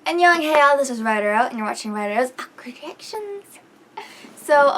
Annyeonghaseyo, this is Ryder Out, and you're watching Ryder Out's Awkward Reactions. So,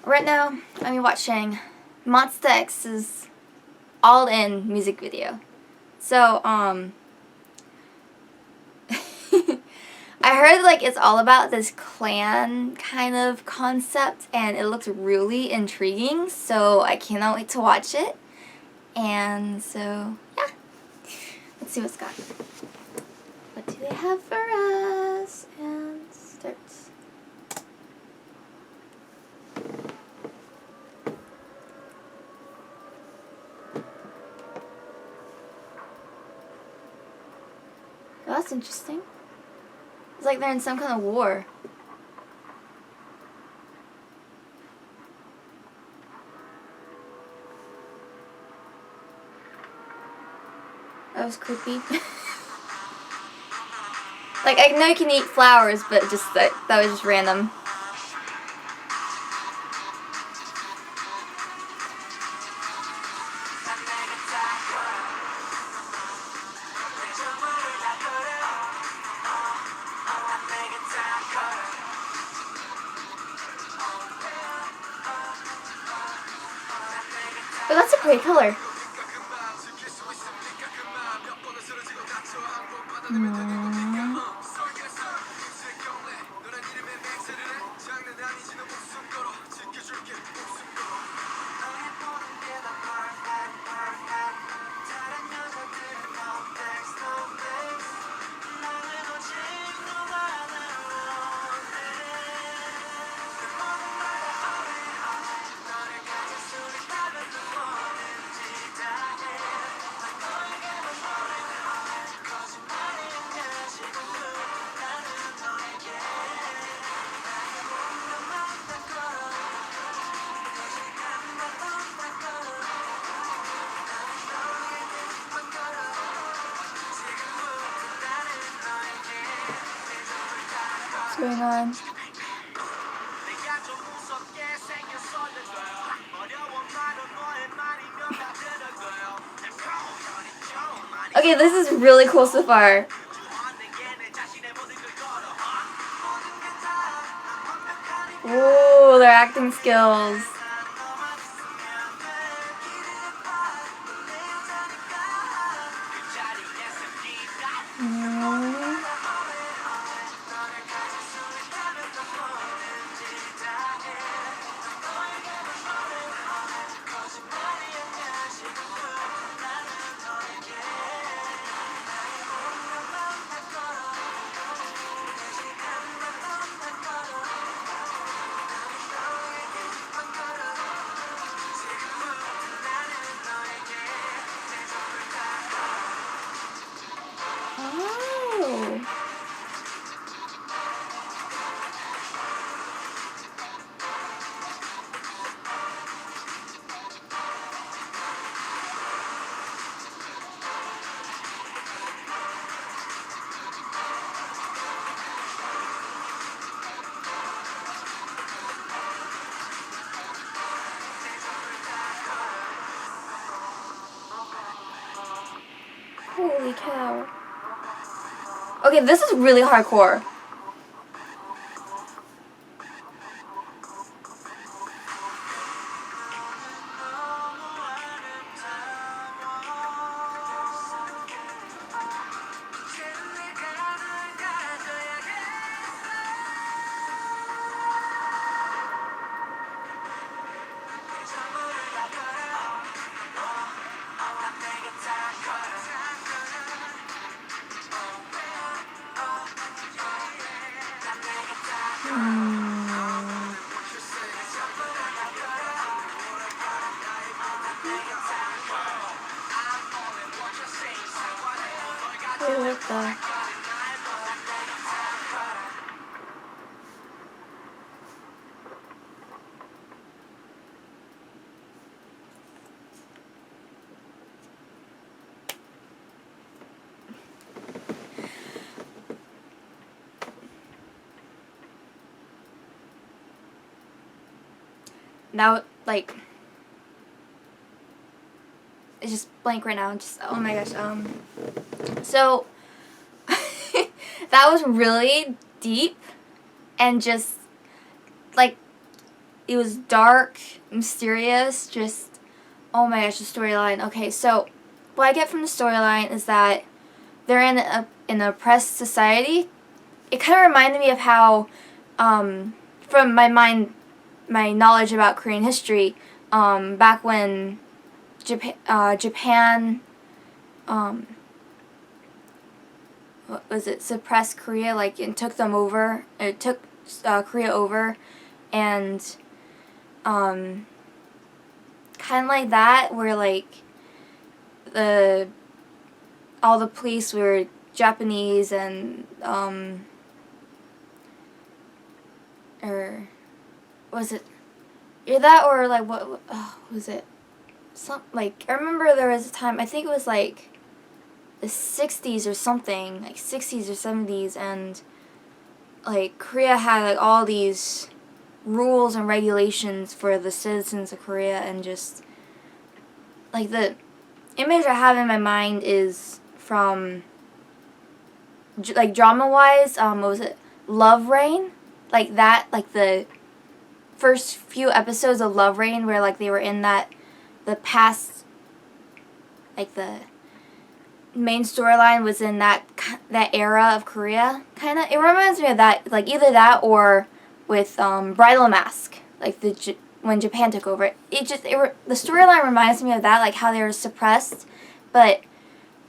right now, I'm watching Monsta X's all-in music video. So, I heard, like, it's all about this clan kind of concept, and it looks really intriguing, so I cannot wait to watch it. And so, yeah. Let's see what's got. What do they have for us? And start. Oh, that's interesting. It's like they're in some kind of war. That was creepy. Like, I know you can eat flowers, but just that was just random. Oh, that's a pretty color. What's going on? Okay, this is really cool so far. Ooh, their acting skills. Holy cow. Okay, this is really hardcore. What the? Now, like, it's just blank right now. Just, oh my gosh. So, that was really deep and just like it was dark, mysterious, just oh my gosh, the storyline. Okay, so what I get from the storyline is that they're in an oppressed society. It kind of reminded me of how, from my knowledge about Korean history, back when Japan, what was it, suppressed Korea, like, and took them over, it took Korea over, and kind of like that, where like all the police were Japanese and or was it either that or like what was it? Some like I remember there was a time, I think it was like the 60s or something, like 60s or 70s, and like Korea had like all these rules and regulations for the citizens of Korea, and just like the image I have in my mind is from like drama wise, what was it, Love Rain, like that, like the first few episodes of Love Rain where like they were in the past, like the main storyline was in that era of Korea, kind of. It reminds me of that, like either that or with Bridal Mask, like when Japan took over. The storyline reminds me of that, like how they were suppressed, but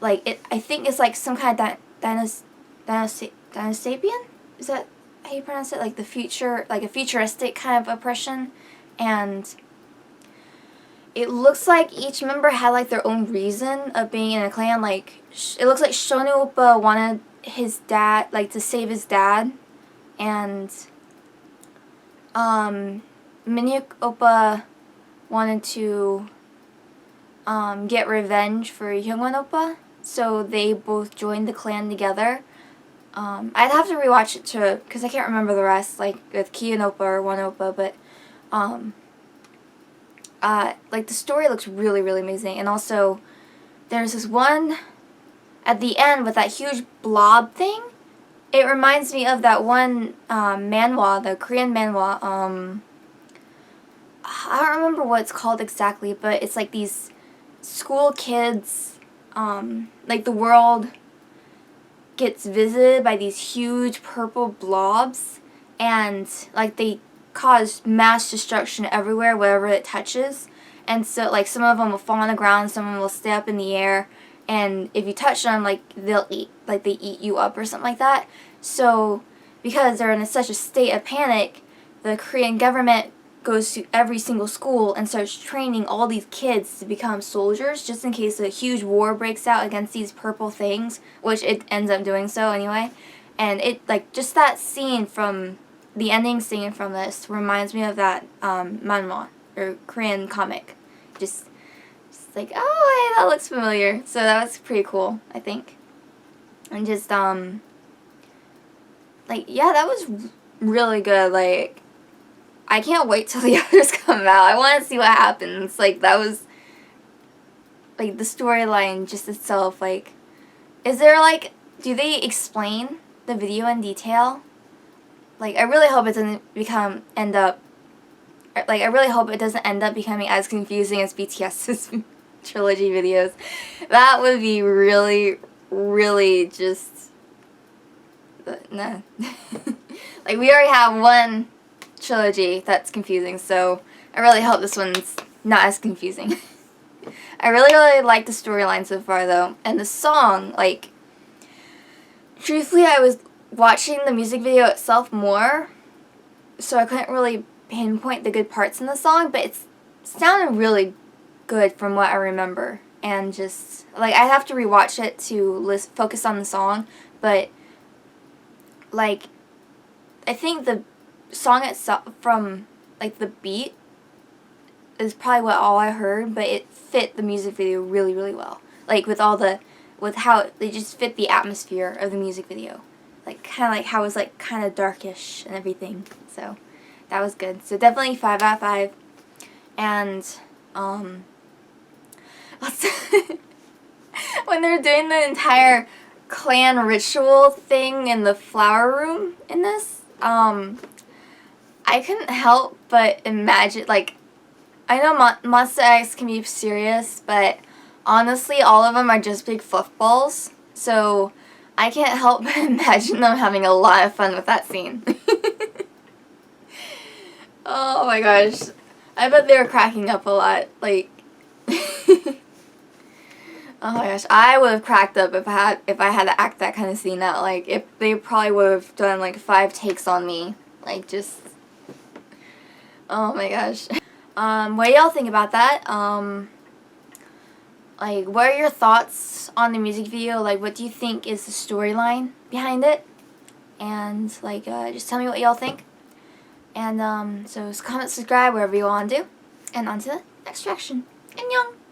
like I think it's like some kind of dynastapian? Is that how you pronounce it? Like the future, like a futuristic kind of oppression, and it looks like each member had like their own reason of being in a clan. Like it looks like Shonu Oppa wanted his dad, like to save his dad, and Minhyuk Oppa wanted to get revenge for Hyungwon Oppa, so they both joined the clan together. I'd have to rewatch it too, because I can't remember the rest, like with Kian Oppa or One Oppa, but like the story looks really, really amazing. And also there's this one at the end with that huge blob thing. It reminds me of that one manhwa, the Korean manhwa. I don't remember what it's called exactly, but it's like these school kids, like the world gets visited by these huge purple blobs, and like they cause mass destruction everywhere, wherever it touches. And so like some of them will fall on the ground, some of them will stay up in the air, and if you touch them, like they'll eat, like they eat you up or something like that. So because they're in such a state of panic, the Korean government goes to every single school and starts training all these kids to become soldiers, just in case a huge war breaks out against these purple things, which it ends up doing so anyway. And it, like, just that scene from the ending scene from this reminds me of that manhwa, or Korean comic. Just like, oh, hey, that looks familiar. So that was pretty cool, I think. And just like, yeah, that was really good. Like, I can't wait till the others come out. I want to see what happens. Like, that was, like, the storyline just itself, like, is there, like, do they explain the video in detail? Like, I really hope it doesn't I really hope it doesn't end up becoming as confusing as BTS's trilogy videos. That would be really, really just, no. Like, we already have one trilogy that's confusing, so I really hope this one's not as confusing. I really, really like the storyline so far, though, and the song, like, truthfully, I was watching the music video itself more, so I couldn't really pinpoint the good parts in the song, but it sounded really good from what I remember, and just, like, I'd have to rewatch it to focus on the song, but, like, I think the song itself, from like the beat, is probably all I heard, but it fit the music video really, really well. Like with how they just fit the atmosphere of the music video. Like kind of like how it was like kind of darkish and everything. So that was good. So definitely 5 out of 5. And when they're doing the entire clan ritual thing in the flower room in this, I couldn't help but imagine, like, I know Monsta X can be serious, but honestly, all of them are just big fluff balls, so I can't help but imagine them having a lot of fun with that scene. Oh my gosh. I bet they were cracking up a lot, like... Oh my gosh, I would have cracked up if I had to act that kind of scene out. Like, if they probably would have done like 5 takes on me. Like, just... Oh my gosh. What do y'all think about that? Like, what are your thoughts on the music video? Like, what do you think is the storyline behind it? And, like, just tell me what y'all think. And, so comment, subscribe, wherever you want to do. And on to the next reaction. 안녕!